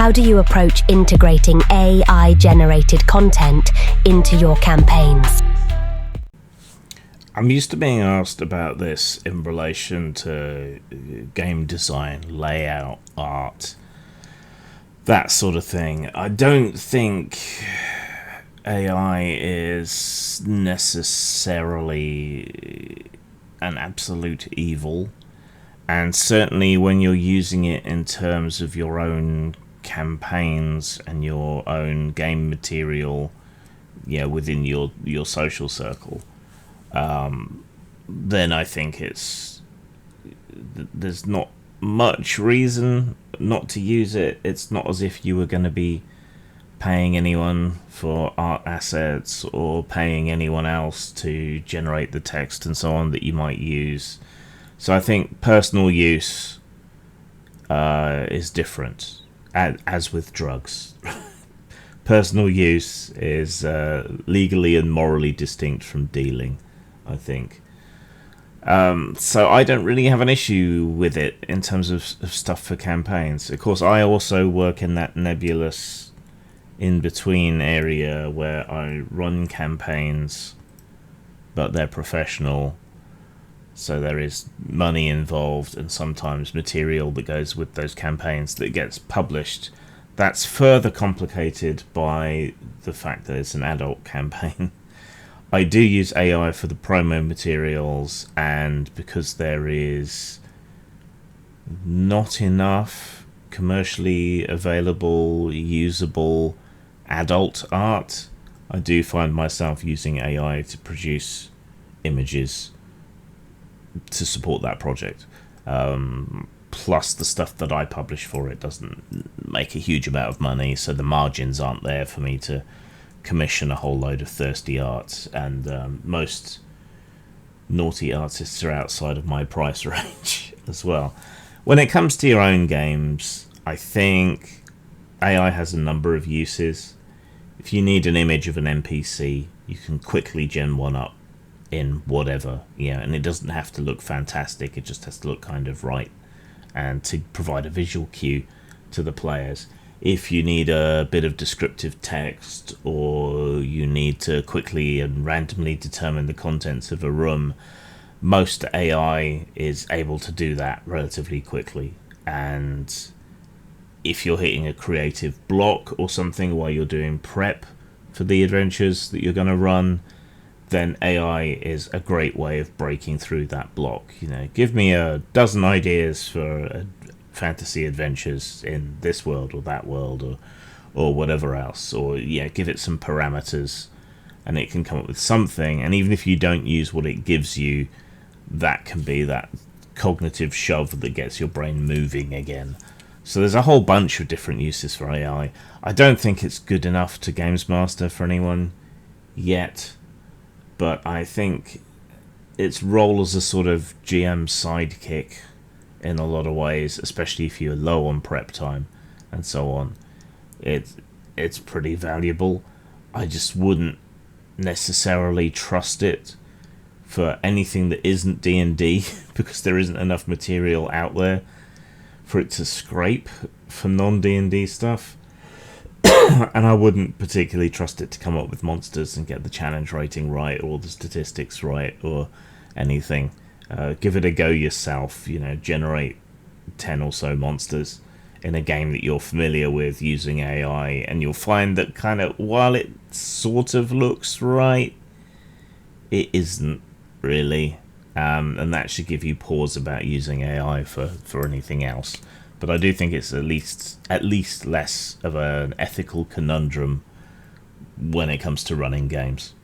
How do you approach integrating AI-generated content into your campaigns? I'm used to being asked about this in relation to game design, layout, art, that sort of thing. I don't think AI is necessarily an absolute evil. And certainly when you're using it in terms of your own campaigns and your own game material, within your social circle, then I think there's not much reason not to use it. It's not as if you were going to be paying anyone for art assets or paying anyone else to generate the text and so on that you might use. So I think personal use is different, as with drugs. Personal use is legally and morally distinct from dealing, I think. So I don't really have an issue with it in terms of stuff for campaigns. Of course, I also work in that nebulous in-between area where I run campaigns, but they're professional. So there is money involved and sometimes material that goes with those campaigns that gets published. That's further complicated by the fact that it's an adult campaign. I do use AI for the promo materials, and because there is not enough commercially available, usable adult art, I do find myself using AI to produce images to support that project. Plus the stuff that I publish for it doesn't make a huge amount of money, so the margins aren't there for me to commission a whole load of thirsty art, and most naughty artists are outside of my price range as well. When it comes to your own games, I think AI has a number of uses. If you need an image of an NPC, you can quickly gen one up in whatever, and it doesn't have to look fantastic, it just has to look kind of right, and to provide a visual cue to the players. If you need a bit of descriptive text, or you need to quickly and randomly determine the contents of a room, most AI is able to do that relatively quickly. And if you're hitting a creative block or something while you're doing prep for the adventures that you're going to run, then AI is a great way of breaking through that block. Give me a dozen ideas for fantasy adventures in this world or that world or whatever else, or give it some parameters and it can come up with something. And even if you don't use what it gives you, that can be that cognitive shove that gets your brain moving again. So there's a whole bunch of different uses for AI. I don't think it's good enough to Games Master for anyone yet, but I think its role as a sort of GM sidekick in a lot of ways, especially if you're low on prep time and so on, it's pretty valuable. I just wouldn't necessarily trust it for anything that isn't D&D because there isn't enough material out there for it to scrape for non-D&D stuff. And I wouldn't particularly trust it to come up with monsters and get the challenge rating right or the statistics right or anything. Give it a go yourself, generate 10 or so monsters in a game that you're familiar with using AI, and you'll find that kind of, while it sort of looks right, it isn't really. And that should give you pause about using AI for anything else. But I do think it's at least less of an ethical conundrum when it comes to running games.